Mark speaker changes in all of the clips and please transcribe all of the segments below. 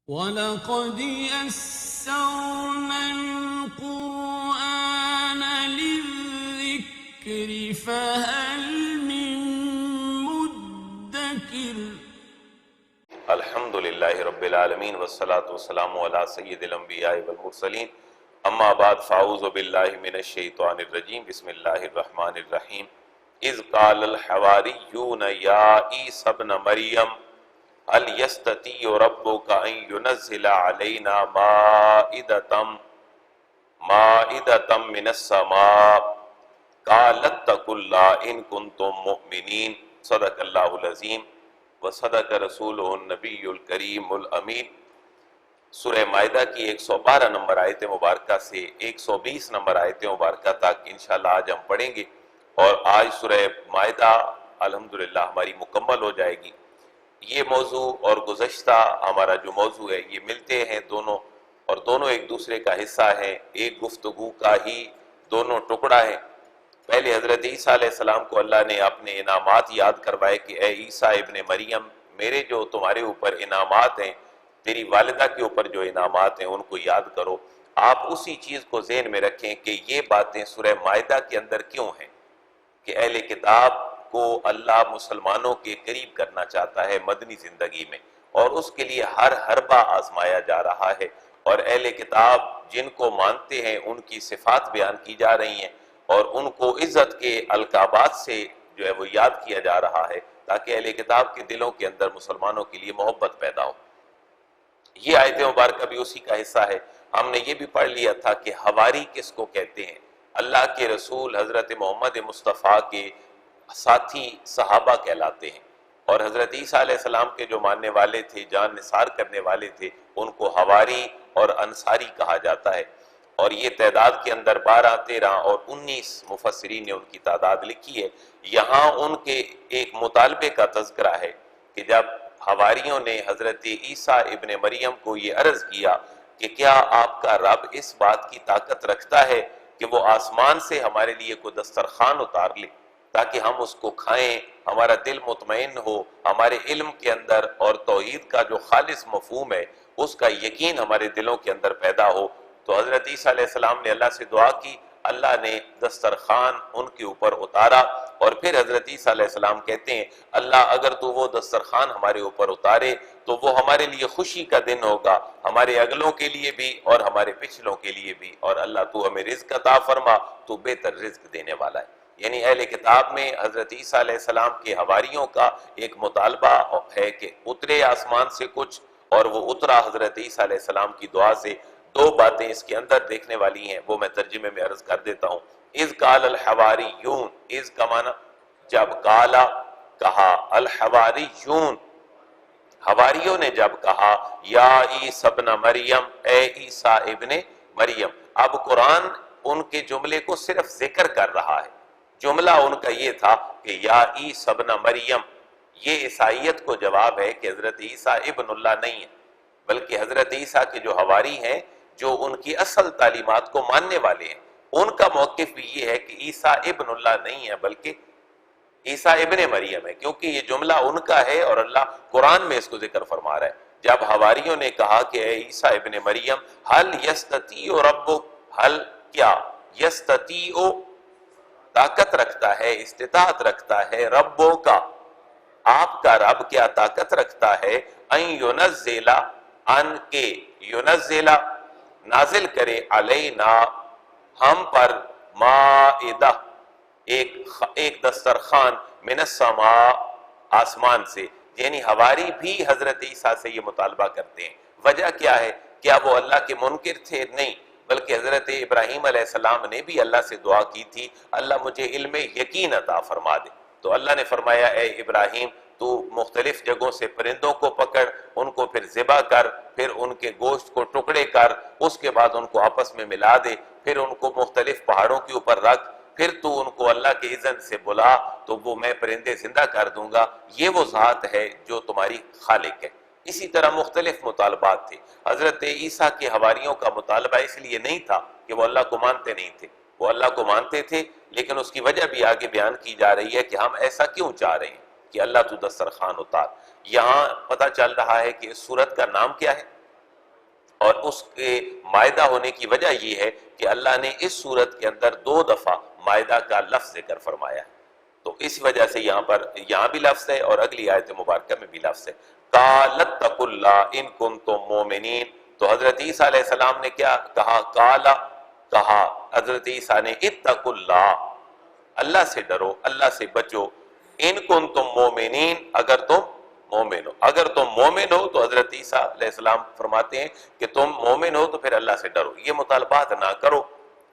Speaker 1: وَلَقَدْ يَسَّرْنَا الْقُرْآنَ لِلذِّكْرِ فَهَلْ مِن مُّدَّكِرٍ۔
Speaker 2: الحمد للہ رب العالمین والصلاة والسلام علی سید الانبیاء والمرسلین، اما بعد فاعوذ باللہ من الشیطان الرجیم، بسم اللہ الرحمن الرحیم۔ اذ قال الحواریون یا عیسی ابن مریم هل یستطیع ربک ان ینزل علینا مائدة من السماء قال اتقوا اللہ ان کنتم مؤمنین، صدق اللہ العظیم وصدق رسولہ النبی الکریم الامین۔ سورہ مائدہ کی 112 نمبر آیت مبارکہ سے 120 نمبر آیت مبارکہ تک انشاءاللہ آج ہم پڑھیں گے، اور آج سورہ مائدہ الحمدللہ ہماری مکمل ہو جائے گی۔ یہ موضوع اور گزشتہ ہمارا جو موضوع ہے یہ ملتے ہیں دونوں، اور دونوں ایک دوسرے کا حصہ ہیں، ایک گفتگو کا ہی دونوں ٹکڑا ہے۔ پہلے حضرت عیسیٰ علیہ السلام کو اللہ نے اپنے انعامات یاد کروائے کہ اے عیسیٰ ابن مریم، میرے جو تمہارے اوپر انعامات ہیں، تیری والدہ کے اوپر جو انعامات ہیں ان کو یاد کرو۔ آپ اسی چیز کو ذہن میں رکھیں کہ یہ باتیں سورہ مائدہ کے اندر کیوں ہیں، کہ اہل کتاب کو اللہ مسلمانوں کے قریب کرنا چاہتا ہے مدنی زندگی میں، اور اس کے لیے ہر حربہ آزمایا جا رہا ہے، اور اہل کتاب جن کو مانتے ہیں ان کی صفات بیان کی جا رہی ہیں، اور ان کو عزت کے القابات سے جو ہے وہ یاد کیا جا رہا ہے، تاکہ اہل کتاب کے دلوں کے اندر مسلمانوں کے لیے محبت پیدا ہو۔ یہ آیت مبارکہ بھی اسی کا حصہ ہے۔ ہم نے یہ بھی پڑھ لیا تھا کہ حواری کس کو کہتے ہیں۔ اللہ کے رسول حضرت محمد مصطفیٰ کے ساتھی صحابہ کہلاتے ہیں، اور حضرت عیسیٰ علیہ السلام کے جو ماننے والے تھے، جان نثار کرنے والے تھے، ان کو حواری اور انصاری کہا جاتا ہے۔ اور یہ تعداد کے اندر 12، 13 اور 19 مفسرین نے ان کی تعداد لکھی ہے۔ یہاں ان کے ایک مطالبے کا تذکرہ ہے کہ جب حواریوں نے حضرت عیسیٰ ابن مریم کو یہ عرض کیا کہ کیا آپ کا رب اس بات کی طاقت رکھتا ہے کہ وہ آسمان سے ہمارے لیے کوئی دسترخوان اتار لے تاکہ ہم اس کو کھائیں، ہمارا دل مطمئن ہو، ہمارے علم کے اندر اور توحید کا جو خالص مفہوم ہے اس کا یقین ہمارے دلوں کے اندر پیدا ہو۔ تو حضرت عیسیٰ علیہ السلام نے اللہ سے دعا کی، اللہ نے دسترخوان ان کے اوپر اتارا، اور پھر حضرت عیسیٰ علیہ السلام کہتے ہیں اللہ اگر تو وہ دسترخوان ہمارے اوپر اتارے تو وہ ہمارے لیے خوشی کا دن ہوگا، ہمارے اگلوں کے لیے بھی اور ہمارے پچھلوں کے لیے بھی، اور اللہ تو ہمیں رزق عطا فرما، تو بہتر رزق دینے والا ہے۔ یعنی اہل کتاب میں حضرت عیسیٰ علیہ السلام کے حواریوں کا ایک مطالبہ ہے کہ اترے آسمان سے کچھ، اور وہ اترا حضرت عیسیٰ علیہ السلام کی دعا سے۔ دو باتیں اس کے اندر دیکھنے والی ہیں، وہ میں ترجمے میں عرض کر دیتا ہوں۔ اذ قال الحواریون، اذ کا معنی جب، قالا کہا، الحواریون حواریوں نے جب کہا، یا عیسی ابن مریم، اے عیسیٰ ابن مریم۔ اب قرآن ان کے جملے کو صرف ذکر کر رہا ہے۔ جملہ ان کا یہ تھا کہ یا عیسی ابن مریم، یہ عیسائیت کو جواب ہے کہ حضرت عیسیٰ ابن اللہ نہیں ہے، بلکہ حضرت عیسیٰ کے جو حواری ہیں، جو ان کی اصل تعلیمات کو ماننے والے ہیں، ان کا موقف بھی یہ ہے کہ عیسیٰ ابن اللہ نہیں ہے بلکہ عیسیٰ ابن مریم ہے، کیونکہ یہ جملہ ان کا ہے اور اللہ قرآن میں اس کو ذکر فرما رہا ہے۔ جب حواریوں نے کہا کہ اے عیسیٰ ابن مریم، حل یستطیع ربک، حل کیا، یستطیع طاقت رکھتا ہے، استطاعت رکھتا ہے، ربو کا آپ کا رب کیا طاقت رکھتا ہے، ان ینزل، ان کے، ینزل نازل کرے، علینا ہم پر، مائدہ ایک دسترخوان، من السماء آسمان سے۔ یعنی حواری بھی حضرت عیسیٰ سے یہ مطالبہ کرتے ہیں۔ وجہ کیا ہے؟ کیا وہ اللہ کے منکر تھے؟ نہیں، بلکہ حضرت ابراہیم علیہ السلام نے بھی اللہ سے دعا کی تھی، اللہ مجھے علم یقین عطا فرما دے۔ تو اللہ نے فرمایا اے ابراہیم، تو مختلف جگہوں سے پرندوں کو پکڑ، ان کو پھر ذبح کر، پھر ان کے گوشت کو ٹکڑے کر، اس کے بعد ان کو آپس میں ملا دے، پھر ان کو مختلف پہاڑوں کے اوپر رکھ، پھر تو ان کو اللہ کے اذن سے بلا تو وہ میں پرندے زندہ کر دوں گا۔ یہ وہ ذات ہے جو تمہاری خالق ہے۔ اسی طرح مختلف مطالبات تھے۔ حضرت عیسیٰ کے حواریوں کا مطالبہ اس لیے نہیں تھا کہ وہ اللہ کو مانتے نہیں تھے، وہ اللہ کو مانتے تھے، لیکن اس کی وجہ بھی آگے بیان کی جا رہی ہے کہ ہم ایسا کیوں چاہ رہے ہیں کہ اللہ تو دسترخوان اتار۔ یہاں پتہ چل رہا ہے کہ اس سورت کا نام کیا ہے، اور اس کے مائدہ ہونے کی وجہ یہ ہے کہ اللہ نے اس صورت کے اندر 2 دفعہ مائدہ کا لفظ ذکر فرمایا ہے، تو اس وجہ سے یہاں بھی لفظ ہے اور اگلی آیت مبارکہ میں بھی لفظ ہے، قَالَ اتَّقُوا اللَّهَ إِن كُنتُم مُؤْمِنِينَ۔ تو حضرت عیسیٰ علیہ السلام نے کیا کہا؟ قَالَ، کہا حضرت عیسیٰ نے، اتَّقُوا اللَّهَ، اللہ سے ڈرو، اللہ سے بچو، ان کنتم مومنین، اگر تم مومن ہو۔ اگر تم مومن ہو تو حضرت عیسیٰ علیہ السلام فرماتے ہیں کہ تم مومن ہو تو پھر اللہ سے ڈرو، یہ مطالبات نہ کرو،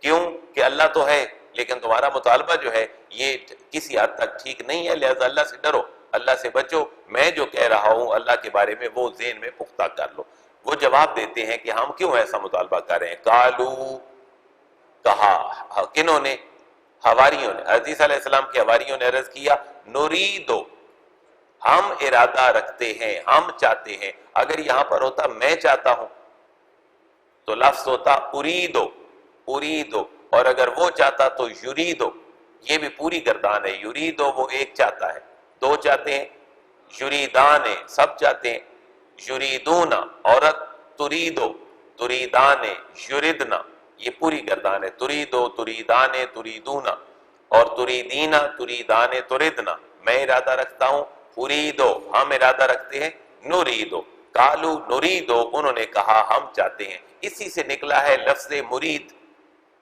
Speaker 2: کیوں کہ اللہ تو ہے لیکن تمہارا مطالبہ جو ہے یہ کسی حد تک ٹھیک نہیں ہے، لہذا اللہ سے ڈرو، اللہ سے بچو، میں جو کہہ رہا ہوں اللہ کے بارے میں وہ ذہن میں پختہ کر لو۔ وہ جواب دیتے ہیں کہ ہم کیوں ایسا مطالبہ کر رہے ہیں؟ قالو، کہا، کنہوں نے؟ حواریوں نے، حضرت عیسیٰ علیہ السلام کے حواریوں نے عرض کیا، نریدو، ہم ارادہ رکھتے ہیں، ہم چاہتے ہیں۔ اگر یہاں پر ہوتا میں چاہتا ہوں تو لفظ ہوتا اریدو، اریدو، اور اگر وہ چاہتا تو یریدو، یہ بھی پوری گردان ہے، یریدو وہ ایک چاہتا ہے، 2 چاہتے ہیں، یریدان سب چاہتے ہیں، یریدون عورت، تریدو، تریدان، یریدنا، یہ پوری گردان ہے، تریدو، تریدان، تریدون، اور تریدین، تریدان، تردنا، میں ارادہ رکھتا ہوں، اریدو، ہم ارادہ رکھتے ہیں، نریدو، قالو نریدو، انہوں نے کہا ہم چاہتے ہیں۔ اسی سے نکلا ہے لفظ مرید،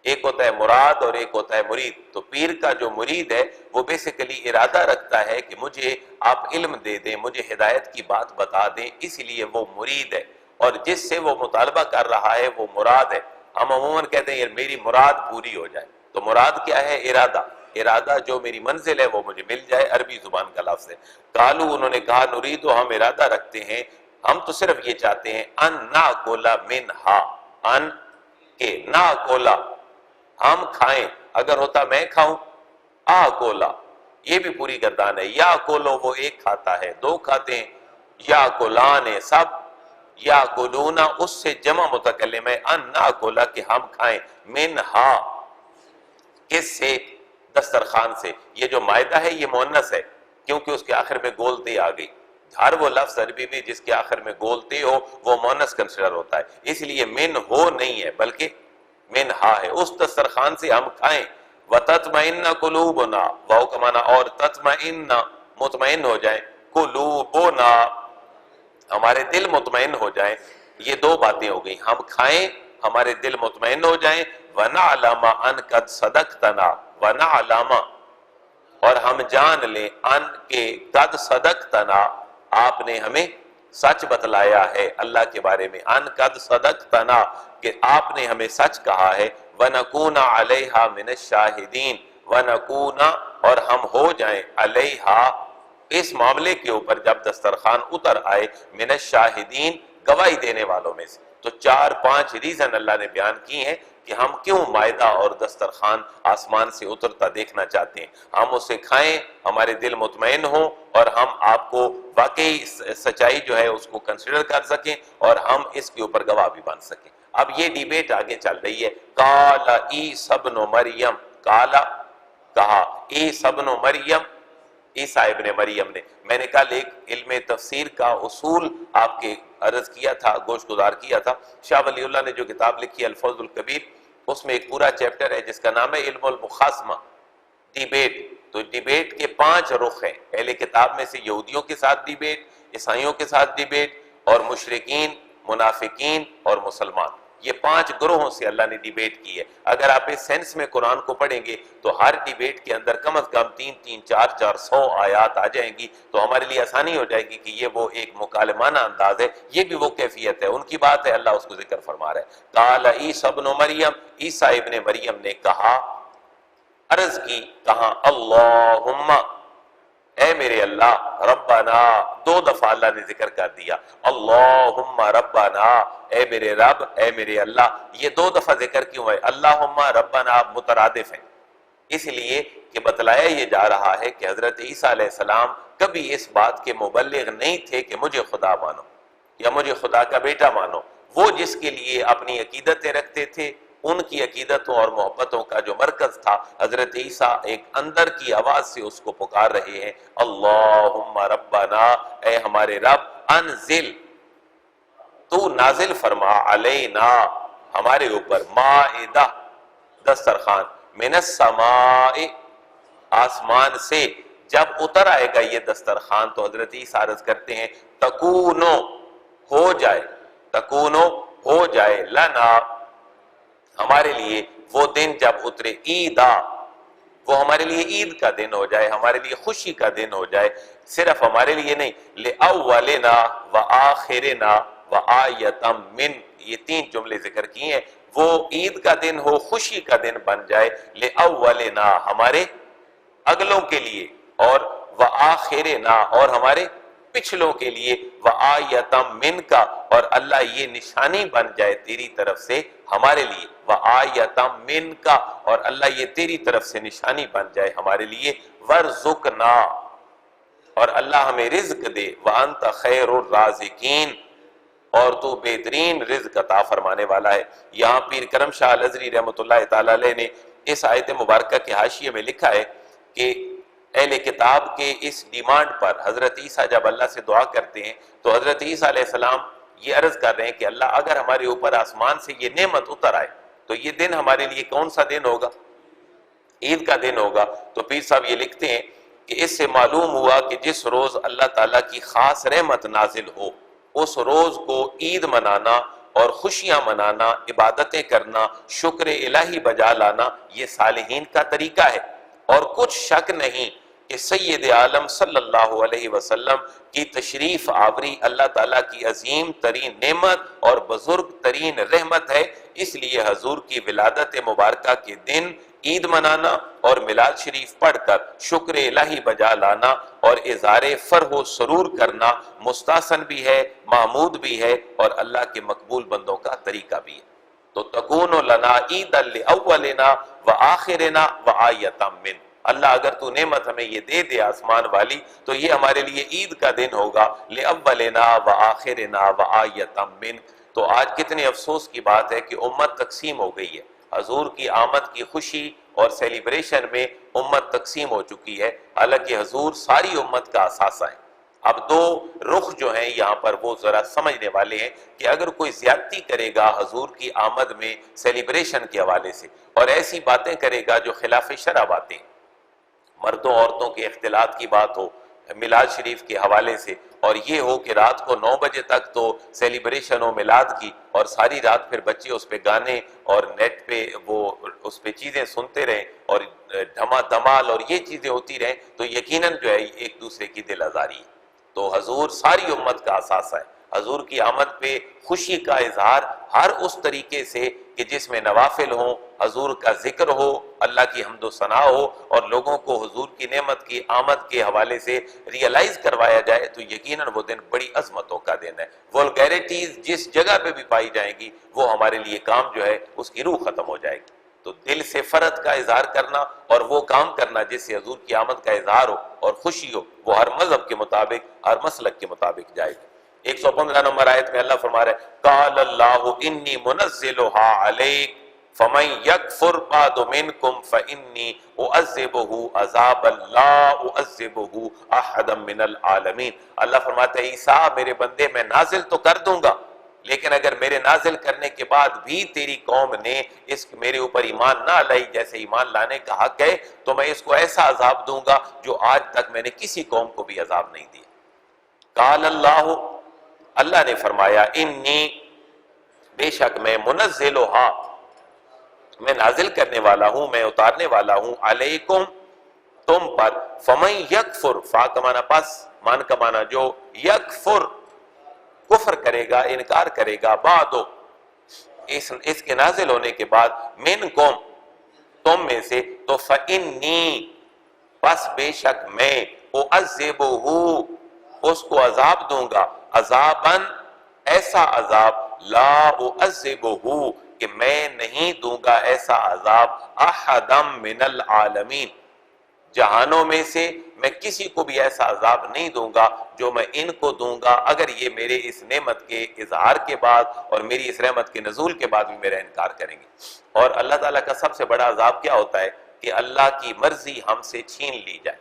Speaker 2: ایک ہوتا ہے مراد اور ایک ہوتا ہے مرید۔ تو پیر کا جو مرید ہے وہ بیسیکلی ارادہ رکھتا ہے کہ مجھے آپ علم دے دیں، مجھے ہدایت کی بات بتا دیں، اس لیے وہ مرید ہے، اور جس سے وہ مطالبہ کر رہا ہے وہ مراد ہے۔ ہم عموماً کہتے ہیں یار میری مراد پوری ہو جائے، تو مراد کیا ہے؟ ارادہ، ارادہ جو میری منزل ہے وہ مجھے مل جائے، عربی زبان کا لفظ ہے۔ قالو، انہوں نے کہا، نریدو، ہم ارادہ رکھتے ہیں، ہم تو صرف یہ چاہتے ہیں، ان ناکولا منہا، ان کے ناکولا، ہم کھائیں، اگر ہوتا میں کھاؤں، آکولا، یہ بھی پوری گردان ہے، یا کولو وہ ایک کھاتا ہے، 2 کھاتے ہیں، یا کولان سب، یا کولونا اس سے جمع متکلم ہے، ان ناکولا کہ ہم کھائیں، منہا کس سے؟ دسترخوان سے۔ یہ جو مائدہ ہے یہ مؤنث ہے کیونکہ اس کے آخر میں گول تے آ گئی، ہر وہ لفظ عربی میں جس کے آخر میں گول تے ہو وہ مؤنث کنسیڈر ہوتا ہے، اس لیے من ہو نہیں ہے بلکہ من ہا ہے، اس دسترخوان سے ہم کھائیں۔ وَتَطْمَئِنَّ قُلُوبُنَا، واو کا معنی اور، تطمئن مطمئن ہو جائیں، قلوبنا ہمارے دل مطمئن ہو جائیں۔ یہ 2 باتیں ہو گئیں، ہم کھائیں، ہمارے دل مطمئن ہو جائیں، وَنَعْلَمَ أَنْ قَدْ صَدَقْتَنَا، وَنَعْلَمَ اور ہم جان لیں، ان کے قد صدقتنا آپ نے ہمیں سچ بتلایا ہے اللہ کے بارے میں، ان قد صدقتنا کہ آپ نے ہمیں سچ کہا ہے، وَنَكُونَ عَلَيْهَا مِنَ الشَّاهِدِينَ، وَنَكُونَ اور ہم ہو جائیں، علیہا اس معاملے کے اوپر جب دسترخوان اتر آئے، من الشاہدین گواہی دینے والوں میں سے۔ تو 4-5 ریزن اللہ نے بیان کی ہیں کہ ہم کیوں مائدہ اور دسترخوان آسمان سے اترتا دیکھنا چاہتے ہیں، ہم اسے کھائیں، ہمارے دل مطمئن ہوں، اور ہم آپ کو واقعی سچائی جو ہے اس کو کنسیڈر کر سکیں، اور ہم اس کے اوپر گواہ بھی بن سکیں۔ اب یہ ڈیبیٹ آگے چل رہی ہے، قال عیسی ابن مریم، قالا کہا، عیسی ابن مریم، عیسیٰ ابن مریم نے۔ میں نے کل ایک علم تفسیر کا اصول آپ کے عرض کیا تھا، گوشت گزار کیا تھا، شاہ ولی اللہ نے جو کتاب لکھی ہے الفوز الکبیر، اس میں ایک پورا چیپٹر ہے جس کا نام ہے علم المخاصمہ، ڈیبیٹ۔ تو ڈیبیٹ کے 5 رخ ہیں، اہل کتاب میں سے یہودیوں کے ساتھ ڈیبیٹ، عیسائیوں کے ساتھ ڈیبیٹ، اور مشرکین، منافقین اور مسلمان، یہ 5 گروہوں سے اللہ نے ڈیبیٹ کی ہے۔ اگر آپ اس سینس میں قرآن کو پڑھیں گے تو ہر ڈیبیٹ کے اندر کم از کم 3-3, 4-4, 100 آیات آ جائیں گی، تو ہمارے لیے آسانی ہو جائے گی کہ یہ وہ ایک مکالمانہ انداز ہے، یہ بھی وہ کیفیت ہے، ان کی بات ہے، اللہ اس کو ذکر فرما رہا ہے۔ قال عیسی ابن مریم، عیسیٰ ابن مریم نے کہا، عرض کی، کہا، اللہم اے میرے اللہ، ربنا 2 دفعہ اللہ نے ذکر کر دیا، اللہم ربنا اے میرے رب، اے میرے اللہ۔ یہ 2 دفعہ ذکر کیوں ہے؟ اللہم ربنا مترادف ہیں، اس لیے کہ بتلایا یہ جا رہا ہے کہ حضرت عیسیٰ علیہ السلام کبھی اس بات کے مبلغ نہیں تھے کہ مجھے خدا مانو یا مجھے خدا کا بیٹا مانو۔ وہ جس کے لیے اپنی عقیدتیں رکھتے تھے، ان کی عقیدتوں اور محبتوں کا جو مرکز تھا، حضرت عیسیٰ ایک اندر کی آواز سے اس کو پکار رہے ہیں، اللہم ربنا اے ہمارے رب، انزل تو تو نازل فرما علینا ہمارے اوپر مائدہ دسترخوان من السماء آسمان سے جب اتر آئے گا یہ دسترخوان تو حضرت عیسیٰ عرض کرتے ہیں تکونو ہو جائے تکونو ہو جائے لنا ہمارے لیے وہ دن جب اترے عیدا وہ ہمارے لیے عید کا دن ہو جائے ہمارے لیے خوشی کا دن ہو جائے صرف ہمارے لیے نہیں لأولنا وآخرنا وآیتا من یہ تین جملے ذکر کیے ہیں وہ عید کا دن ہو خوشی کا دن بن جائے لأولنا ہمارے اگلوں کے لیے اور وآخرنا اور ہمارے پچھلوں کے لیے وآیتا من کا اور اللہ یہ نشانی بن جائے تیری طرف سے ہمارے لیے وآیتا من کا اور اللہ یہ تیری طرف سے نشانی بن جائے ہمارے لیے ورزقنا اور اللہ ہمیں رزق دے وانت خیر الرازقین اور تو بہترین رزق عطا فرمانے والا ہے. یہاں پیر کرم شاہ الازہری رحمۃ اللہ تعالی علیہ نے اس آیت مبارکہ کے حاشیے میں لکھا ہے کہ اہل کتاب کے اس ڈیمانڈ پر حضرت عیسیٰ جب اللہ سے دعا کرتے ہیں تو حضرت عیسیٰ علیہ السلام یہ عرض کر رہے ہیں کہ اللہ اگر ہمارے اوپر آسمان سے یہ نعمت اتر آئے تو یہ دن ہمارے لیے کون سا دن ہوگا؟ عید کا دن ہوگا. تو پیر صاحب یہ لکھتے ہیں کہ اس سے معلوم ہوا کہ جس روز اللہ تعالیٰ کی خاص رحمت نازل ہو اس روز کو عید منانا اور خوشیاں منانا عبادتیں کرنا شکر الہی بجا لانا یہ صالحین کا طریقہ ہے. اور کچھ شک نہیں کہ سید عالم صلی اللہ علیہ وسلم کی تشریف آوری اللہ تعالیٰ کی عظیم ترین نعمت اور بزرگ ترین رحمت ہے. اس لیے حضور کی ولادت مبارکہ کے دن عید منانا اور میلاد شریف پڑھ کر شکر الہی بجا لانا اور اظہار فرح و سرور کرنا مستحسن بھی ہے محمود بھی ہے اور اللہ کے مقبول بندوں کا طریقہ بھی ہے. تو تکون لنا عیدا لاولنا وآخرنا وآیتا من اللہ اگر تو نعمت ہمیں یہ دے دے آسمان والی تو یہ ہمارے لیے عید کا دن ہوگا لأولنا وآخرنا وآیتا من. تو آج کتنے افسوس کی بات ہے کہ امت تقسیم ہو گئی ہے. حضور کی آمد کی خوشی اور سیلیبریشن میں امت تقسیم ہو چکی ہے حالانکہ حضور ساری امت کا اثاثہ ہے. اب دو رخ جو ہیں یہاں پر وہ ذرا سمجھنے والے ہیں کہ اگر کوئی زیادتی کرے گا حضور کی آمد میں سیلیبریشن کے حوالے سے اور ایسی باتیں کرے گا جو خلاف شرع باتیں مردوں عورتوں کے اختلاط کی بات ہو میلاد شریف کے حوالے سے اور یہ ہو کہ رات کو 9 بجے تک تو سیلیبریشن ہو میلاد کی اور ساری رات پھر بچے اس پہ گانے اور نیٹ پہ وہ اس پہ چیزیں سنتے رہیں اور دھمال اور یہ چیزیں ہوتی رہیں تو یقیناً جو ہے ایک دوسرے کی دل آزاری ہے. تو حضور ساری امت کا اثاثہ ہے. حضور کی آمد پہ خوشی کا اظہار ہر اس طریقے سے کہ جس میں نوافل ہوں حضور کا ذکر ہو اللہ کی حمد و ثنا ہو اور لوگوں کو حضور کی نعمت کی آمد کے حوالے سے ریئلائز کروایا جائے تو یقیناً وہ دن بڑی عظمتوں کا دن ہے. وولگیرٹیز جس جگہ پہ بھی پائی جائیں گی وہ ہمارے لیے کام جو ہے اس کی روح ختم ہو جائے گی. تو دل سے فرد کا اظہار کرنا اور وہ کام کرنا جس سے حضور کی آمد کا اظہار ہو اور خوشی ہو وہ ہر مذہب کے مطابق ہر مسلک کے مطابق جائے گی. 115 نمبر آیت میں اللہ فرما رہا ہے قال اللہ انی منزلها علیک فمن یکفر بعد منکم فانی اعذبہ عذابا لا اعذبہ احدا من العالمین. اللہ فرماتا ہے عیسیٰ میرے بندے میں نازل تو کر دوں گا لیکن اگر میرے نازل کرنے کے بعد بھی تیری قوم نے اس میرے اوپر ایمان نہ لائی جیسے ایمان لانے کا حق ہے تو میں اس کو ایسا عذاب دوں گا جو آج تک میں نے کسی قوم کو بھی عذاب نہیں دیا. قال اللہ نے فرمایا انی بے شک میں منزلھا میں نازل کرنے والا ہوں میں اتارنے والا ہوں علیکم تم پر فمن یکفر فا کا معنی پس مان کا معنی جو یکفر کفر کرے گا انکار کرے گا بعدو اس کے نازل ہونے کے بعد منکم تم میں سے تو فانی پس بے شک میں اعذبہ اس کو عذاب دوں گا عذاباً ایسا عذاب لا اعذبہ کہ میں نہیں دوں گا ایسا عذاب احدا من العالمین جہانوں میں سے میں کسی کو بھی ایسا عذاب نہیں دوں گا جو میں ان کو دوں گا اگر یہ میرے اس نعمت کے اظہار کے بعد اور میری اس رحمت کے نزول کے بعد بھی میرا انکار کریں گے. اور اللہ تعالیٰ کا سب سے بڑا عذاب کیا ہوتا ہے کہ اللہ کی مرضی ہم سے چھین لی جائے.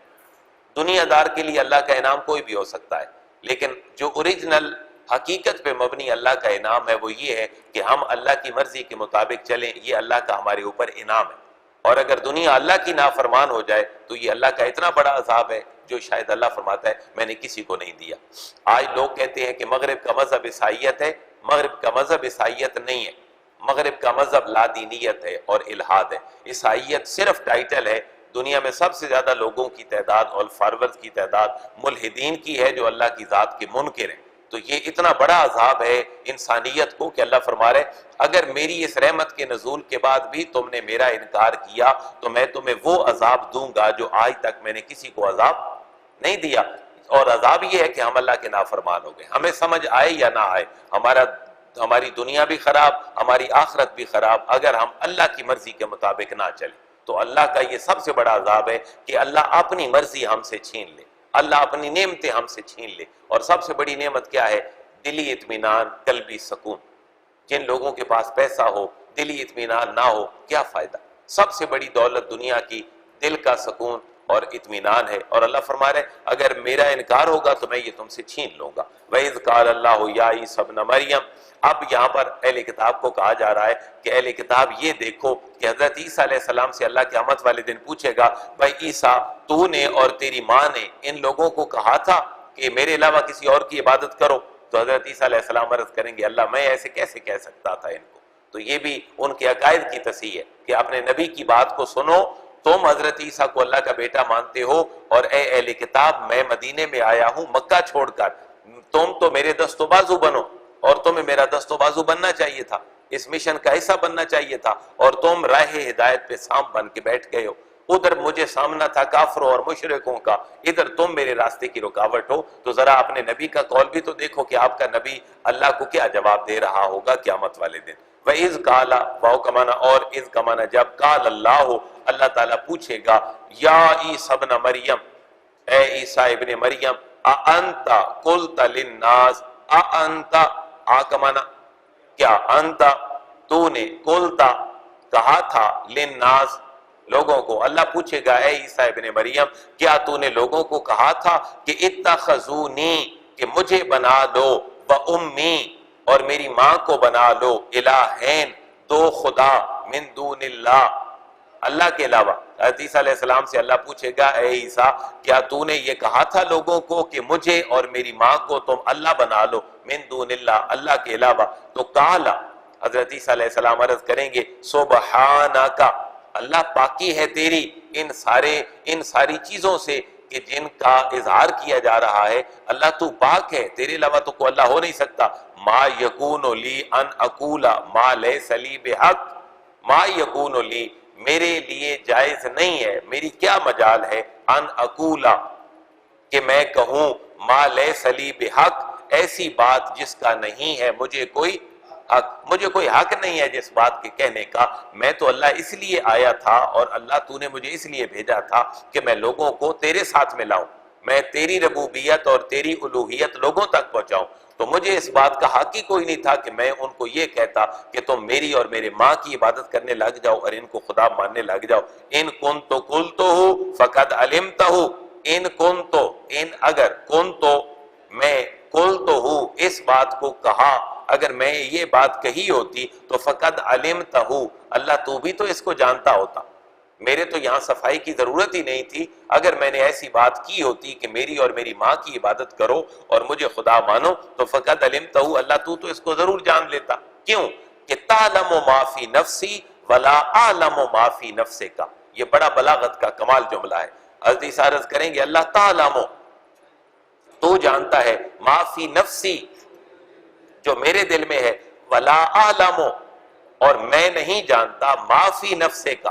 Speaker 2: دنیا دار کے لیے اللہ کا انعام کوئی بھی ہو سکتا ہے لیکن جو اوریجنل حقیقت پہ مبنی اللہ کا انعام ہے وہ یہ ہے کہ ہم اللہ کی مرضی کے مطابق چلیں، یہ اللہ کا ہمارے اوپر انعام ہے۔ اور اگر دنیا اللہ کی نافرمان ہو جائے تو یہ اللہ کا اتنا بڑا عذاب ہے جو شاید اللہ فرماتا ہے میں نے کسی کو نہیں دیا۔ آج لوگ کہتے ہیں کہ مغرب کا مذہب عیسائیت ہے، مغرب کا مذہب عیسائیت نہیں ہے، مغرب کا مذہب لادینیت ہے اور الحاد ہے۔ عیسائیت صرف ٹائٹل ہے، دنیا میں سب سے زیادہ لوگوں کی تعداد اور فالوورز کی تعداد ملحدین کی ہے جو اللہ کی ذات کے منکر ہیں۔ تو یہ اتنا بڑا عذاب ہے انسانیت کو کہ اللہ فرما رہے اگر میری اس رحمت کے نزول کے بعد بھی تم نے میرا انکار کیا تو میں تمہیں وہ عذاب دوں گا جو آج تک میں نے کسی کو عذاب نہیں دیا۔ اور عذاب یہ ہے کہ ہم اللہ کے نافرمان ہو گئے، ہمیں سمجھ آئے یا نہ آئے، ہماری دنیا بھی خراب، ہماری آخرت بھی خراب اگر ہم اللہ کی مرضی کے مطابق نہ چلیں۔ تو اللہ کا یہ سب سے بڑا عذاب ہے کہ اللہ اپنی مرضی ہم سے چھین لے، اللہ اپنی نعمتیں ہم سے چھین لے۔ اور سب سے بڑی نعمت کیا ہے؟ دلی اطمینان، قلبی سکون۔ جن لوگوں کے پاس پیسہ ہو، دلی اطمینان نہ ہو، کیا فائدہ؟ سب سے بڑی دولت دنیا کی دل کا سکون اور اطمینان ہے۔ اور اللہ فرما رہے اگر میرا انکار ہوگا تو میں یہ تم سے چھین لوں گا۔ وَإِذْ قَالَ اللَّهُ يَا عِيسَى ابْنَ مَرْيَمَ، اب یہاں پر اہل کتاب کو کہا جا رہا ہے کہ اہل کتاب یہ دیکھو کہ حضرت عیسیٰ علیہ السلام سے اللہ قیامت والے دن پوچھے گا بھائی عیسیٰ تو نے اور تیری ماں نے ان لوگوں کو کہا تھا کہ میرے علاوہ کسی اور کی عبادت کرو؟ تو حضرت عیسیٰ علیہ السلام عرض کریں گے اللہ میں ایسے کیسے کہہ سکتا تھا ان کو۔ تو یہ بھی ان کے عقائد کی تصحیح ہے کہ اپنے نبی کی بات کو سنو، تم حضرت عیسیٰ کو اللہ کا بیٹا مانتے ہو اور اے اہل کتاب میں مدینے میں آیا ہوں مکہ چھوڑ کر، تم تو میرے دست و بازو بنو، اور تمہیں میرا دست و بازو بننا چاہیے تھا، اس مشن کا حصہ بننا چاہیے تھا، اور تم راہ ہدایت پہ سام بن کے بیٹھ گئے ہو۔ ادھر مجھے سامنا تھا کافروں اور مشرکوں کا، ادھر تم میرے راستے کی رکاوٹ ہو۔ تو ذرا اپنے نبی کا قول بھی تو دیکھو کہ آپ کا نبی اللہ کو کیا جواب دے رہا ہوگا قیامت والے دن۔ وَإِذْ قَالَ، واو کا معنی اور، اذ کا معنی جب، قال اللہ، اللہ تعالیٰ پوچھے گا یا عیسیٰ ابن مریم، اے عیسیٰ ابن مریم، اَأَنْتَ قُلْتَ لِلنَّاسِ، اَأَنْتَ، آ کا معنی کیا، انت تو نے، قلتا کہا تھا، للناس لوگوں کو۔ اللہ پوچھے گا اے عیسیٰ ابن مریم کیا تو نے لوگوں کو کہا تھا کہ اتخذونی، کہ مجھے بنا لو، و امی، اور میری ماں کو بنا لو، الہین، دو خدا، من دون اللہ، اللہ کے علاوہ۔ حضرت عیسیٰ علیہ السلام سے اللہ پوچھے گا اے عیسیٰ کیا تو نے یہ کہا تھا لوگوں کو کہ مجھے اور میری ماں کو تم اللہ بنا لو، من دون اللہ، اللہ کے علاوہ؟ تو قال، حضرت عیسیٰ علیہ السلام عرض کریں گے سبحانک، اللہ پاکی ہے تیری ان ساری چیزوں سے کہ جن کا اظہار کیا جا رہا ہے، اللہ تو پاک ہے، تیرے علاوہ تو کوئی اللہ ہو نہیں سکتا۔ ما یکون لی ان اقول ما لیس لی بحق، ما یکون لی، میرے لیے جائز نہیں ہے، میری کیا مجال ہے، ان اقول، کہ میں کہوں، ما لیس لی بحق، ایسی بات جس کا نہیں ہے مجھے کوئی حق، مجھے کوئی حق نہیں ہے جس بات کے کہنے کا۔ میں تو اللہ اس لیے آیا تھا اور اللہ تو نے مجھے اس لیے بھیجا تھا کہ میں لوگوں کو تیرے ساتھ میں لاؤں، میں تیری ربوبیت اور تیری الوہیت لوگوں تک پہنچاؤں۔ تو مجھے اس بات کا حق ہی کوئی نہیں تھا کہ میں ان کو یہ کہتا کہ تم میری اور میرے ماں کی عبادت کرنے لگ جاؤ اور ان کو خدا ماننے لگ جاؤ۔ ان کنت قلتہ فقد علمتہ، ان کنت، ان اگر، کنت میں، قلتہ اس بات کو کہا، اگر میں یہ بات کہی ہوتی تو فقد علمتہ، اللہ تو بھی تو اس کو جانتا ہوتا، میرے تو یہاں صفائی کی ضرورت ہی نہیں تھی۔ اگر میں نے ایسی بات کی ہوتی کہ میری اور میری ماں کی عبادت کرو اور مجھے خدا مانو تو فقد علمتہ، اللہ تو اس کو ضرور جان لیتا۔ کیوں؟ کہ تعلم ما فی نفسی ولا اعلم ما فی نفسک، یہ بڑا بلاغت کا کمال جملہ ہے۔ حضرت عیسیٰ عرض کریں گے اللہ تعلم، تو جانتا ہے، ما فی نفسی، جو میرے دل میں ہے، ولا اعلم، اور میں نہیں جانتا، ما فی نفسک،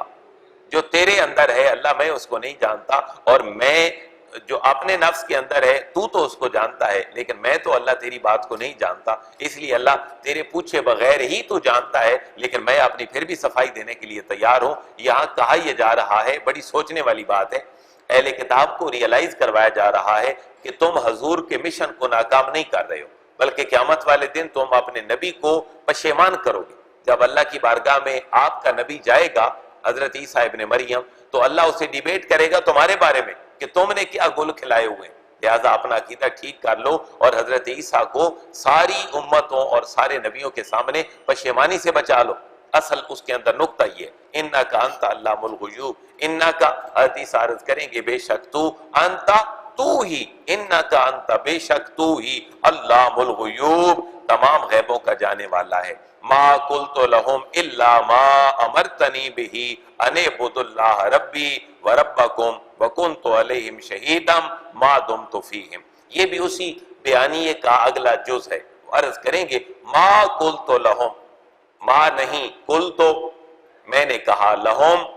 Speaker 2: جو تیرے اندر ہے اللہ میں اس کو نہیں جانتا، اور میں جو اپنے نفس کے اندر ہے تو اس کو جانتا ہے، لیکن میں تو اللہ تیری بات کو نہیں جانتا، اس لیے اللہ تیرے پوچھے بغیر ہی تو جانتا ہے، لیکن میں اپنی پھر بھی صفائی دینے کے لیے تیار ہوں۔ یہاں کہا یہ جا رہا ہے، بڑی سوچنے والی بات ہے، اہل کتاب کو ریئلائز کروایا جا رہا ہے کہ تم حضور کے مشن کو ناکام نہیں کر رہے ہو، بلکہ قیامت والے دن تم اپنے نبی کو پشیمان کرو گے۔ جب اللہ کی بارگاہ میں آپ کا نبی جائے گا حضرت عیسیٰ ابن مریم، تو اللہ اسے ڈیبیٹ کرے گا تمہارے بارے میں کہ تم نے کیا گل کھلائے ہوئے۔ لہٰذا اپنا عقیدہ ٹھیک کر لو اور حضرت عیسیٰ کو ساری امتوں اور سارے نبیوں کے سامنے پشیمانی سے بچا لو. اصل اس کے اندر نقطہ یہ انکا انت علام الغیوب، انکا حضرت عیسیٰ عرض کریں گے بے شک تو، انتا تو ہی، انکا انت بے شک تو ہی علام الغیوب تمام غیبوں کا جانے والا ہے. ما قلت لهم الا ما امرتنی به ان اعبدوا اللہ ربی وربکم وکنت علیہم شہیدا ما دمت فیہم. یہ بھی اسی بیانیے کا اگلا جز ہے. عرض کریں گے ما قلت لهم، ما نہیں، قلت میں نے کہا، لہم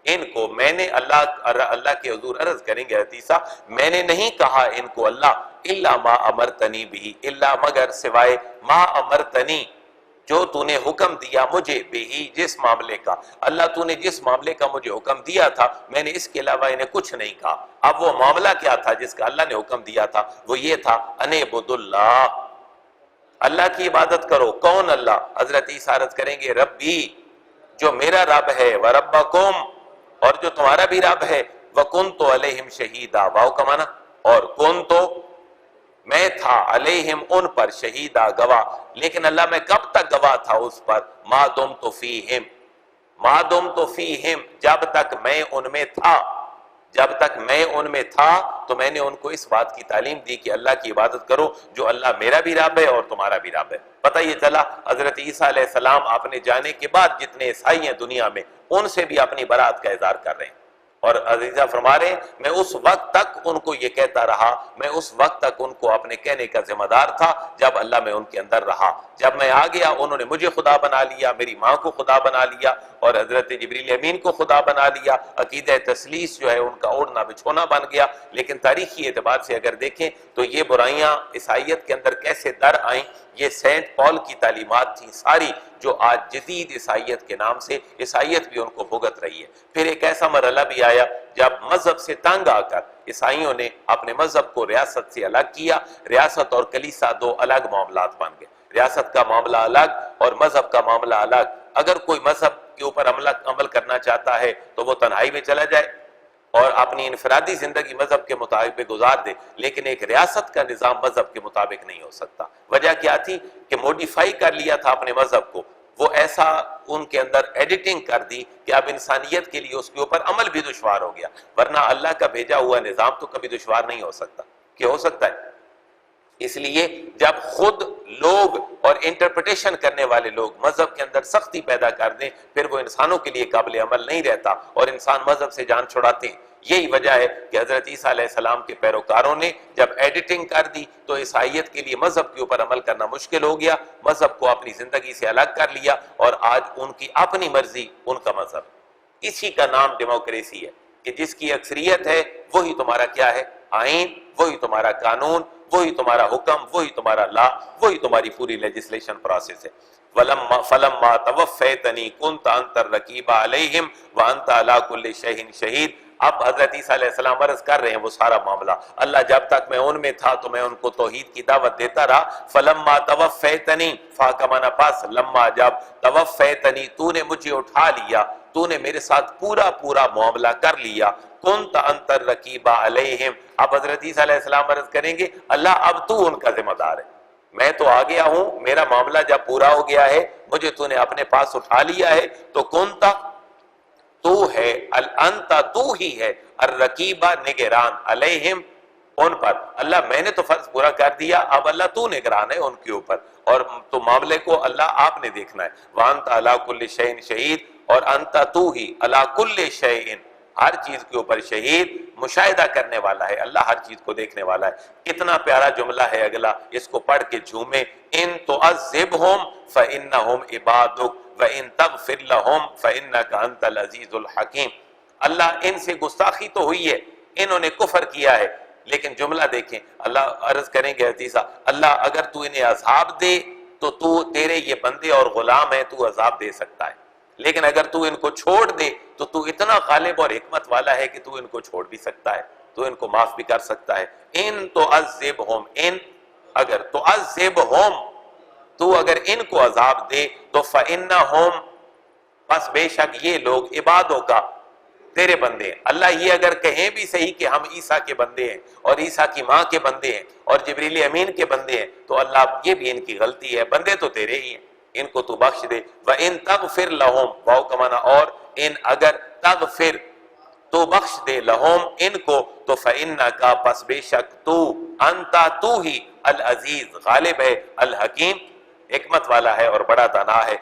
Speaker 2: ان کو، میں نے اللہ کے حضور عرض کریں گے عیسیٰ میں نے نہیں کہا ان کو اللہ الا ما امرتنی بھی، الا مگر سوائے ما امرتنی جو تو نے حکم دیا مجھے بھی، جس معاملے کا اللہ تو نے جس معاملے کا مجھے حکم دیا تھا میں نے اس کے علاوہ انہیں کچھ نہیں کہا. اب وہ معاملہ کیا تھا جس کا اللہ نے حکم دیا تھا؟ وہ یہ تھا ان اعبدوا اللہ، اللہ کی عبادت کرو. کون اللہ؟ حضرت عیسیٰ عرض کریں گے ربی جو میرا رب ہے، وربکم اور جو تمہارا بھی رب ہے، وکنت علیہم شہیدا، واو کا معنی اور کنت میں تھا، علیہم ان پر، شہیدا گواہ. لیکن اللہ میں کب تک گواہ تھا اس پر؟ ما دمت فیہم، ما دمت فیہم جب تک میں ان میں تھا. جب تک میں ان میں تھا تو میں نے ان کو اس بات کی تعلیم دی کہ اللہ کی عبادت کرو جو اللہ میرا بھی رب ہے اور تمہارا بھی رب ہے. پتہ یہ چلا حضرت عیسیٰ علیہ السلام اپنے جانے کے بعد جتنے عیسائی ہیں دنیا میں ان سے بھی اپنی برات کا اظہار کر رہے ہیں. اور عزیزہ فرما رہے ہیں میں اس وقت تک ان کو یہ کہتا رہا، میں اس وقت تک ان کو اپنے کہنے کا ذمہ دار تھا جب اللہ میں ان کے اندر رہا. جب میں آ گیا انہوں نے مجھے خدا بنا لیا، میری ماں کو خدا بنا لیا اور حضرت جبریل امین کو خدا بنا لیا. عقیدہ تثلیث جو ہے ان کا اوڑھنا بچھونا بن گیا. لیکن تاریخی اعتبار سے اگر دیکھیں تو یہ برائیاں عیسائیت کے اندر کیسے در آئیں، یہ سینٹ پال کی تعلیمات تھیں ساری جو آج جدید عیسائیت کے نام سے عیسائیت بھی ان کو بھگت رہی ہے. پھر ایک ایسا مرحلہ بھی آیا جب مذہب سے تنگ آ کر عیسائیوں نے اپنے مذہب کو ریاست سے الگ کیا. ریاست اور کلیسا دو الگ معاملات بن گئے. ریاست کا معاملہ الگ اور مذہب کا معاملہ الگ. اگر کوئی مذہب کے اوپر عمل کرنا چاہتا ہے تو وہ تنہائی میں چلا جائے اور اپنی انفرادی زندگی مذہب کے مطابق گزار دے، لیکن ایک ریاست کا نظام مذہب کے مطابق نہیں ہو سکتا. وجہ کیا تھی کہ موڈیفائی کر لیا تھا اپنے مذہب کو، وہ ایسا ان کے اندر ایڈیٹنگ کر دی کہ اب انسانیت کے لیے اس کے اوپر عمل بھی دشوار ہو گیا. ورنہ اللہ کا بھیجا ہوا نظام تو کبھی دشوار نہیں ہو سکتا. کہ ہو سکتا ہے؟ اس لیے جب خود لوگ اور انٹرپریٹیشن کرنے والے لوگ مذہب کے اندر سختی پیدا کر دیں پھر وہ انسانوں کے لیے قابل عمل نہیں رہتا اور انسان مذہب سے جان چھڑاتے ہیں. یہی وجہ ہے کہ حضرت عیسیٰ علیہ السلام کے پیروکاروں نے جب ایڈیٹنگ کر دی تو عیسائیت کے لیے مذہب کے اوپر عمل کرنا مشکل ہو گیا. مذہب کو اپنی زندگی سے الگ کر لیا اور آج ان کی اپنی مرضی ان کا مذہب. اسی کا نام ڈیموکریسی ہے کہ جس کی اکثریت ہے وہی تمہارا کیا ہے؟ آئین، وہی تمہارا قانون، وہی تمہارا حکم، وہی تمہارا لا، وہی تمہاری پوری لیجسلیشن پروسیس ہے. فلما توفیتنی کنت انت الرقیب علیہم وانت علی کل شیء شہید. اب حضرت عیسیٰ علیہ السلام عرض کر رہے ہیں وہ سارا معاملہ. اللہ جب تک میں ان میں تھا تو میں ان کو توحید کی دعوت دیتا رہا. فلما توفیتنی، فا کا معنی پاس، لما جب، توفیتنی تو نے مجھے اٹھا لیا، تو نے میرے ساتھ پورا معاملہ کر لیا. کنت انت الرقیب علیہم. اب حضرت عیسیٰ علیہ السلام عرض کریں گے اللہ اب تو ان کا ذمہ دار ہے. میں تو آ گیا ہوں، میرا معاملہ جب پورا ہو گیا ہے، مجھے تو نے اپنے پاس اٹھا لیا ہے، تو کنت تو ہے، الانت تو ہی ہے، الرقیبہ نگران، علیہم ان پر. اللہ میں نے تو فرض پورا کر دیا، اب اللہ تو نگران ہے ان کے اوپر اور تو معاملے کو اللہ آپ نے دیکھنا ہے. وانت علی کل شیء شہید، اور انت تو ہی علی کل شیء ہر چیز کے اوپر شہید، مشاہدہ کرنے والا ہے. اللہ ہر چیز کو دیکھنے والا ہے. کتنا پیارا جملہ ہے اگلا، اس کو پڑھ کے جھومے. ان تعذبہم فإنہم عبادک وَإِن تَغْفِرْ لَهُمْ فَإِنَّكَ أَنْتَ الْعَزِيزُ الْحَكِيمُ. اللہ ان سے گستاخی تو ہوئی ہے، انہوں نے کفر کیا ہے، لیکن جملہ دیکھیں. اللہ عرض کریں گے عزیزہ، اللہ اگر تو انہیں عذاب دے تو تیرے یہ بندے اور غلام ہیں، تو عذاب دے سکتا ہے. لیکن اگر تو ان کو چھوڑ دے تو اتنا غالب اور حکمت والا ہے کہ تو ان کو چھوڑ بھی سکتا ہے، تو ان کو معاف بھی کر سکتا ہے. ان تعذبہم، ان اگر تعذبہم تو اگر ان کو عذاب دے تو فإنہم پس بے شک یہ لوگ عبادوں کا تیرے بندے ہیں۔ اللہ یہ اگر کہیں بھی صحیح کہ ہم عیسیٰ کے بندے ہیں اور عیسیٰ کی ماں کے بندے ہیں اور جبریل امین کے بندے ہیں تو اللہ یہ بھی ان کی غلطی ہے، بندے تو تیرے ہی ہیں، ان کو تو بخش دے۔ وَإِن تَغْفِرْ لَهُمْ، واو کا معنی اور، ان اگر تغفر تو بخش دے لہم ان کو، تو فَإِنَّكَ پس بے شک تو، انتا تو ہی، العزیز غالب ہے، الحکیم حکمت والا ہے اور بڑا دانا ہے۔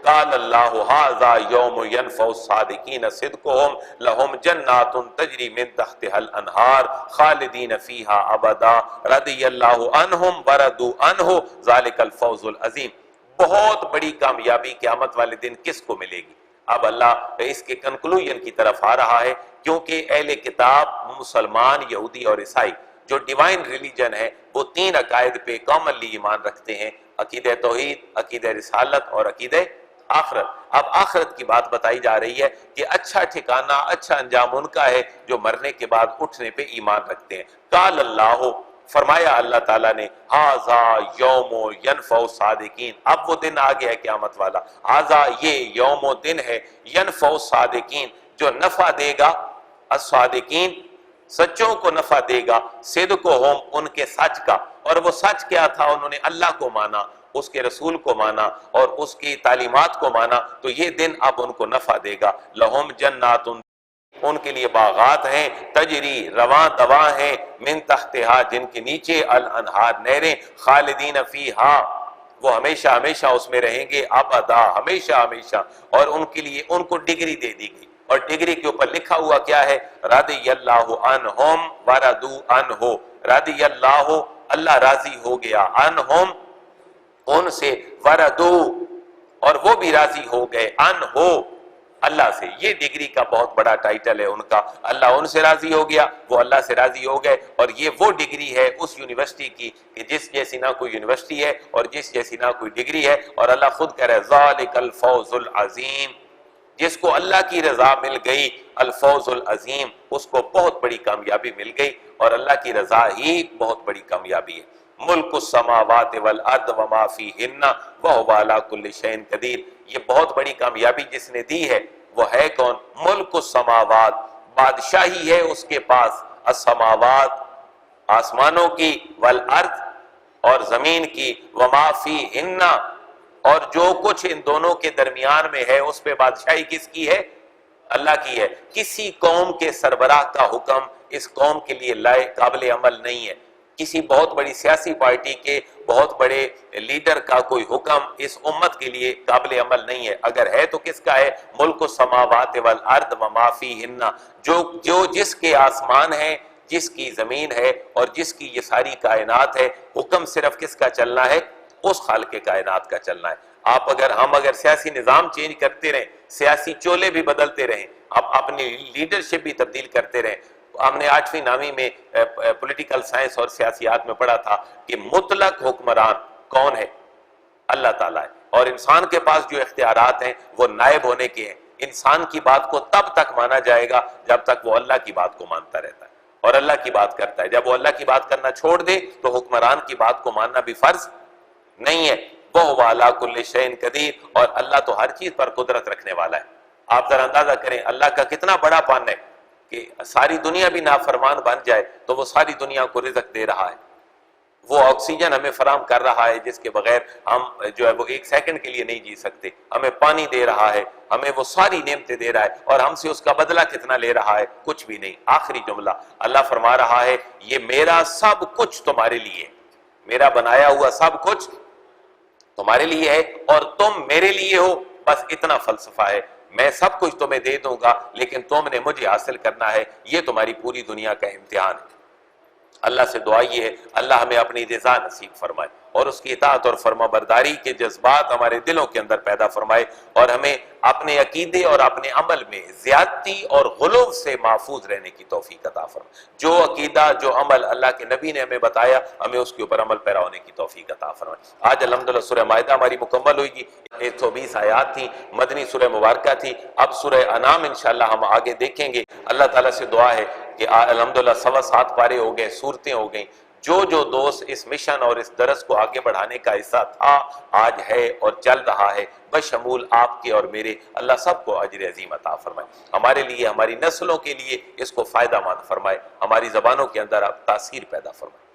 Speaker 2: قال اللہ ھذا یوم ینفع الصادقین صدقہم لہم جنات تجری من تحتها الانہار خالدین فیہا ابدا رضی اللہ عنہم ورضوا عنہ ذلک الفوز العظیم۔ بہت بڑی کامیابی قیامت والے دن کس کو ملے گی؟ اب اللہ اس کے کنکلوژن کی طرف آ رہا ہے، کیونکہ اہل کتاب مسلمان، یہودی اور عیسائی جو ڈیوائن ریلیجن ہے وہ تین عقائد پہ کامنلی ایمان رکھتے ہیں، عقیدہ توحید، عقیدہ رسالت اور عقیدہ آخرت۔ اب آخرت کی بات بتائی جا رہی ہے کہ اچھا ٹھکانہ، اچھا انجام ان کا ہے جو مرنے کے بعد اٹھنے پہ ایمان رکھتے ہیں۔ قال اللہ، فرمایا اللہ تعالیٰ نے، ھذا یوم ینفع الصادقین، اب وہ دن آ گیا ہے قیامت والا، ھذا یہ یوم و دن ہے، ینفع الصادقین جو نفع دے گا، الصادقین سچوں کو نفع دے گا، صدقہم ان کے سچ کا، اور وہ سچ کیا تھا؟ انہوں نے اللہ کو مانا، اس کے رسول کو مانا اور اس کی تعلیمات کو مانا، تو یہ دن اب ان کو نفع دے گا۔ لہم جنات، ان کے لیے باغات ہیں، تجری رواں دواں ہیں، من تحتہا جن کے نیچے، الانہار نہریں، خالدین فیہا وہ ہمیشہ ہمیشہ اس میں رہیں گے، ابدا ہمیشہ ہمیشہ، اور ان کے لیے ان کو ڈگری دے دی گئی، اور ڈگری کے اوپر لکھا ہوا کیا ہے؟ رضی اللہ عنہم ورضوا عنہ، رضی اللہ اللہ راضی ہو گیا، عنہم ان سے، ورضوا اور وہ بھی راضی ہو گئے، عنہ اللہ سے۔ یہ ڈگری کا بہت بڑا ٹائٹل ہے ان کا، اللہ ان سے راضی ہو گیا، وہ اللہ سے راضی ہو گئے، اور یہ وہ ڈگری ہے اس یونیورسٹی کی کہ جس جیسی نہ کوئی یونیورسٹی ہے اور جس جیسی نہ کوئی ڈگری ہے، اور اللہ خود کہہ رہا ہے ذالک الفوز العظیم، جس کو اللہ کی رضا مل گئی، الفوز العظیم، اس کو بہت بڑی کامیابی مل گئی، اور اللہ کی رضا ہی بہت بڑی کامیابی ہے۔ ملک السماوات والارض وما فیہن وہو علی کل شیء قدیر، یہ بہت بڑی کامیابی جس نے دی ہے وہ ہے کون؟ ملک السماوات، بادشاہی ہے اس کے پاس، السماوات آسمانوں کی، والارض اور زمین کی، وما فیہن اور جو کچھ ان دونوں کے درمیان میں ہے، اس پہ بادشاہی کس کی ہے؟ اللہ کی ہے۔ کسی قوم کے سربراہ کا حکم اس قوم کے لیے لائق قابل عمل نہیں ہے، کسی بہت بڑی سیاسی پارٹی کے بہت بڑے لیڈر کا کوئی حکم اس امت کے لیے قابل عمل نہیں ہے، اگر ہے تو کس کا ہے؟ ملک السماوات والارض وما فیہن، جو جس کے آسمان ہے، جس کی زمین ہے اور جس کی یہ ساری کائنات ہے، حکم صرف کس کا چلنا ہے؟ اس خالق کائنات کا چلنا ہے۔ آپ ہم اگر سیاسی نظام چینج کرتے رہیں، سیاسی چولے بھی بدلتے رہیں، آپ اپنی لیڈرشپ بھی تبدیل کرتے رہیں، ہم نے 8ویں 9ویں میں پولیٹیکل سائنس اور سیاسیات میں پڑھا تھا کہ مطلق حکمران کون ہے؟ اللہ تعالیٰ ہے، اور انسان کے پاس جو اختیارات ہیں وہ نائب ہونے کے ہیں۔ انسان کی بات کو تب تک مانا جائے گا جب تک وہ اللہ کی بات کو مانتا رہتا ہے اور اللہ کی بات کرتا ہے۔ جب وہ اللہ کی بات کرنا چھوڑ دے تو حکمران کی بات کو ماننا بھی فرض نہیں ہے۔ وَهُوَ عَلَىٰ كُلِّ شَيْءٍ قَدِيرٌ، اور اللہ تو ہر چیز پر قدرت رکھنے والا ہے۔ آپ ذرا اندازہ کریں اللہ کا کتنا بڑا پن ہے کہ ساری دنیا بھی نافرمان بن جائے تو وہ ساری دنیا کو رزق دے رہا ہے، وہ آکسیجن ہمیں فراہم کر رہا ہے جس کے بغیر ہم جو ہے وہ ایک سیکنڈ کے لیے نہیں جی سکتے، ہمیں پانی دے رہا ہے، ہمیں وہ ساری نعمتیں دے رہا ہے، اور ہم سے اس کا بدلہ کتنا لے رہا ہے؟ کچھ بھی نہیں۔ آخری جملہ اللہ فرما رہا ہے یہ میرا سب کچھ تمہارے لیے، میرا بنایا ہوا سب کچھ تمہارے لیے ہے اور تم میرے لیے ہو، بس اتنا فلسفہ ہے۔ میں سب کچھ تمہیں دے دوں گا لیکن تم نے مجھے حاصل کرنا ہے، یہ تمہاری پوری دنیا کا امتحان ہے۔ اللہ سے دعا یہ ہے اللہ ہمیں اپنی رضا نصیب فرمائے اور اس کی اطاعت اور فرما برداری کے جذبات ہمارے دلوں کے اندر پیدا فرمائے، اور ہمیں اپنے عقیدے اور اپنے عمل میں زیادتی اور غلو سے محفوظ رہنے کی توفیق عطا فرمائے۔ جو عقیدہ جو عمل اللہ کے نبی نے ہمیں بتایا ہمیں اس کے اوپر عمل پیرا ہونے کی توفیق عطا فرمائے۔ آج الحمدللہ سورہ مائدہ ہماری مکمل ہوئی گی، 120 آیات تھی، مدنی سورہ مبارکہ تھی۔ اب سورہ انعام انشاءاللہ ہم آگے دیکھیں گے۔ اللہ تعالیٰ سے دعا ہے کہ الحمدللہ 7.25 پارے ہو گئے، صورتیں ہو گئیں، جو دوست اس مشن اور اس درس کو آگے بڑھانے کا حصہ تھا، آج ہے اور چل رہا ہے، بشمول آپ کے اور میرے، اللہ سب کو اجر عظیم عطا فرمائے، ہمارے لیے، ہماری نسلوں کے لیے اس کو فائدہ مند فرمائے، ہماری زبانوں کے اندر آپ تاثیر پیدا فرمائے۔